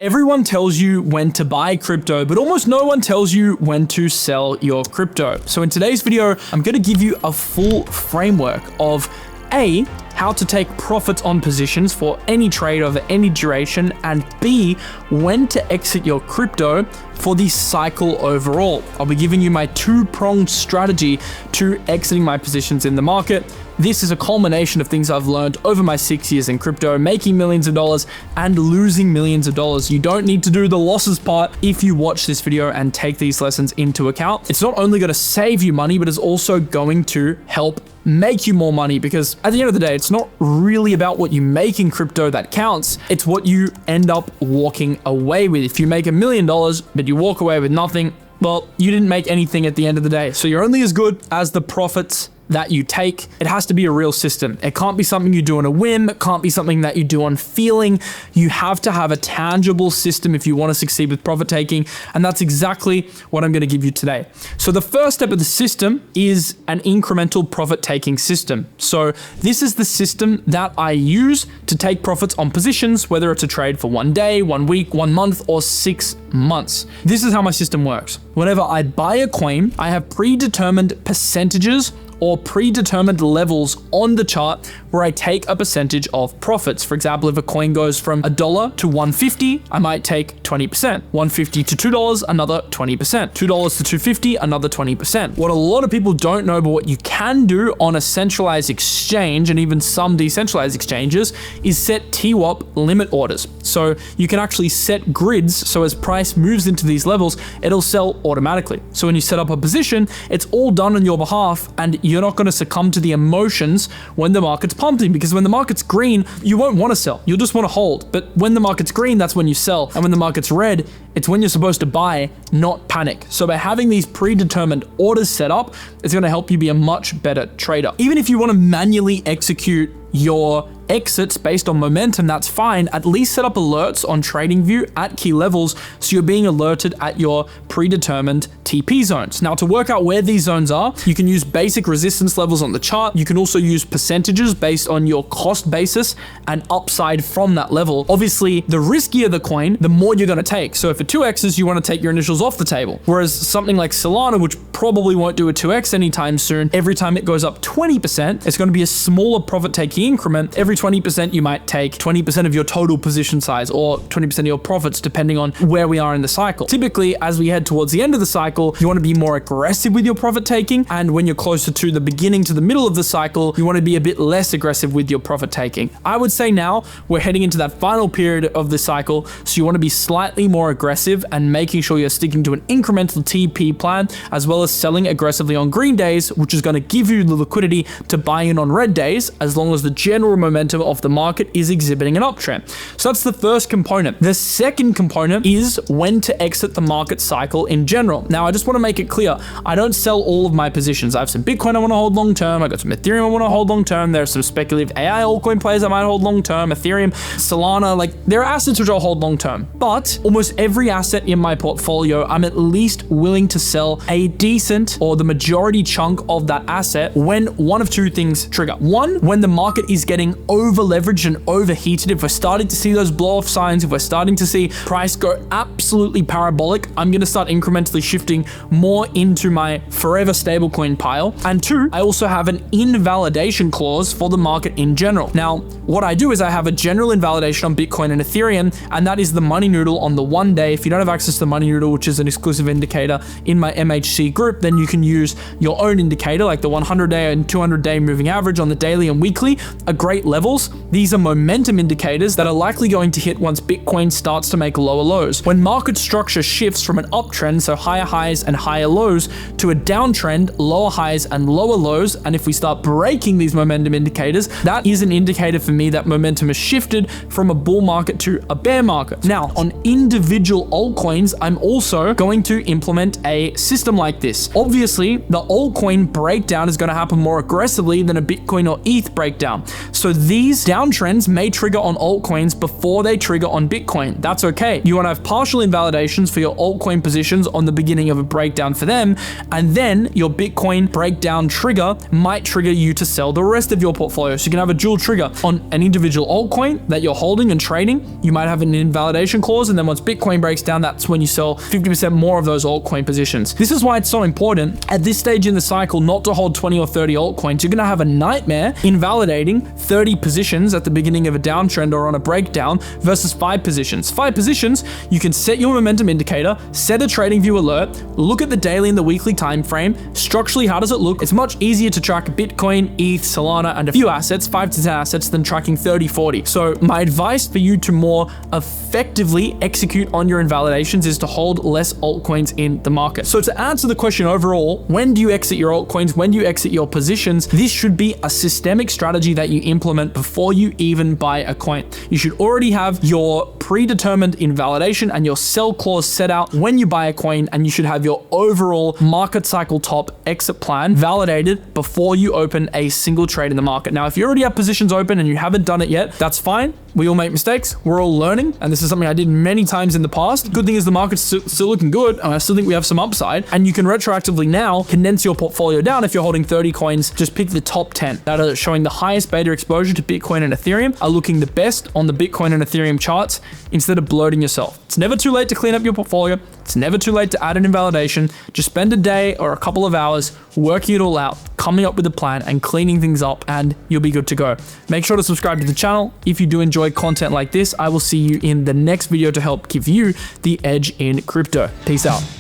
Everyone tells you when to buy crypto, but almost no one tells you when to sell your crypto. So in today's video, I'm going to give you a full framework of A, how to take profits on positions for any trade over any duration, and B, when to exit your crypto for the cycle overall. I'll be giving you my two-pronged strategy to exiting my positions in the market. This is a culmination of things I've learned over my 6 years in crypto, making millions of dollars and losing millions of dollars. You don't need to do the losses part if you watch this video and take these lessons into account. It's not only going to save you money, but it's also going to help make you more money, because at the end of the day, it's not really about what you make in crypto that counts. It's what you end up walking away with. If you make $1 million, but you walk away with nothing, well, you didn't make anything at the end of the day. So you're only as good as the profits that you take. It has to be a real system. It can't be something you do on a whim. It can't be something that you do on feeling. You have to have a tangible system if you want to succeed with profit taking. And that's exactly what I'm going to give you today. So the first step of the system is an incremental profit taking system. So this is the system that I use to take profits on positions, whether it's a trade for 1 day, 1 week, 1 month, or 6 months. This is how my system works. Whenever I buy a coin, I have predetermined percentages or predetermined levels on the chart where I take a percentage of profits. For example, if a coin goes from $1 to $1.50, I might take 20%. $1.50 to $2, another 20%. $2 to $2.50, another 20%. What a lot of people don't know, but what you can do on a centralized exchange and even some decentralized exchanges is set TWAP limit orders. So you can actually set grids, so as price moves into these levels, it'll sell automatically. So when you set up a position, it's all done on your behalf, and you're not going to succumb to the emotions when the market's pumping, because when the market's green, you won't want to sell. You'll just want to hold. But when the market's green, that's when you sell. And when the market's red, it's when you're supposed to buy, not panic. So by having these predetermined orders set up, it's going to help you be a much better trader. Even if you want to manually execute your exits based on momentum, that's fine. At least set up alerts on TradingView at key levels so you're being alerted at your predetermined TP zones. Now, to work out where these zones are, you can use basic resistance levels on the chart. You can also use percentages based on your cost basis and upside from that level. Obviously, the riskier the coin, the more you're going to take. So if it 2x's, you want to take your initials off the table. Whereas something like Solana, which probably won't do a 2x anytime soon, every time it goes up 20%, it's going to be a smaller profit taking increment. Every 20%, you might take 20% of your total position size or 20% of your profits, depending on where we are in the cycle. Typically, as we head towards the end of the cycle, you want to be more aggressive with your profit taking. And when you're closer to the beginning to the middle of the cycle, you want to be a bit less aggressive with your profit taking. I would say now we're heading into that final period of the cycle. So you want to be slightly more aggressive and making sure you're sticking to an incremental TP plan, as well as selling aggressively on green days, which is going to give you the liquidity to buy in on red days, as long as the general momentum of the market is exhibiting an uptrend. So that's the first component. The second component is when to exit the market cycle in general. Now, I just want to make it clear, I don't sell all of my positions. I have some Bitcoin I want to hold long term. I got some Ethereum I want to hold long term. There are some speculative AI altcoin plays I might hold long term, Ethereum, Solana, like there are assets which I'll hold long term. But almost every asset in my portfolio, I'm at least willing to sell a decent or the majority chunk of that asset when one of two things trigger. One, when the market is getting over leveraged and overheated. If we're starting to see those blow off signs, if we're starting to see price go absolutely parabolic, I'm going to start incrementally shifting more into my forever stablecoin pile. And two, I also have an invalidation clause for the market in general. Now, what I do is I have a general invalidation on Bitcoin and Ethereum, and that is the money noodle on the 1 day. If you don't have access to the money noodle, which is an exclusive indicator in my MHC group, then you can use your own indicator, like the 100-day and 200-day moving average on the daily and weekly, are great levels. These are momentum indicators that are likely going to hit once Bitcoin starts to make lower lows. When market structure shifts from an uptrend, so higher highs and higher lows, to a downtrend, lower highs and lower lows, and if we start breaking these momentum indicators, that is an indicator for me that momentum has shifted from a bull market to a bear market. Now, on individual altcoins, I'm also going to implement a system like this. Obviously, the altcoin breakdown is going to happen more aggressively than a Bitcoin or ETH breakdown. down. So these downtrends may trigger on altcoins before they trigger on Bitcoin. That's okay. You want to have partial invalidations for your altcoin positions on the beginning of a breakdown for them, and then your Bitcoin breakdown trigger might trigger you to sell the rest of your portfolio. So you can have a dual trigger on an individual altcoin that you're holding and trading. You might have an invalidation clause, and then once Bitcoin breaks down, that's when you sell 50% more of those altcoin positions. This is why it's so important at this stage in the cycle not to hold 20 or 30 altcoins. You're going to have a nightmare invalidating 30 positions at the beginning of a downtrend or on a breakdown versus 5 positions. 5 positions, you can set your momentum indicator, set a trading view alert, look at the daily and the weekly time frame. Structurally, how does it look? It's much easier to track Bitcoin, ETH, Solana, and a few assets, 5 to 10 assets, than tracking 30, 40. So my advice for you to more effectively execute on your invalidations is to hold less altcoins in the market. So to answer the question overall, when do you exit your altcoins? When do you exit your positions? This should be a systemic strategy that you implement before you even buy a coin. You should already have your predetermined invalidation and your sell clause set out when you buy a coin, and you should have your overall market cycle top exit plan validated before you open a single trade in the market. Now, if you already have positions open and you haven't done it yet, that's fine. We all make mistakes. We're all learning. And this is something I did many times in the past. Good thing is the market's still looking good. And I still think we have some upside. And you can retroactively now condense your portfolio down. If you're holding 30 coins, just pick the top 10 that are showing the highest beta exposure to Bitcoin and Ethereum, are looking the best on the Bitcoin and Ethereum charts, instead of bloating yourself. It's never too late to clean up your portfolio. It's never too late to add an invalidation. Just spend a day or a couple of hours working it all out, coming up with a plan and cleaning things up, and you'll be good to go. Make sure to subscribe to the channel if you do enjoy content like this. I will see you in the next video to help give you the edge in crypto. Peace out.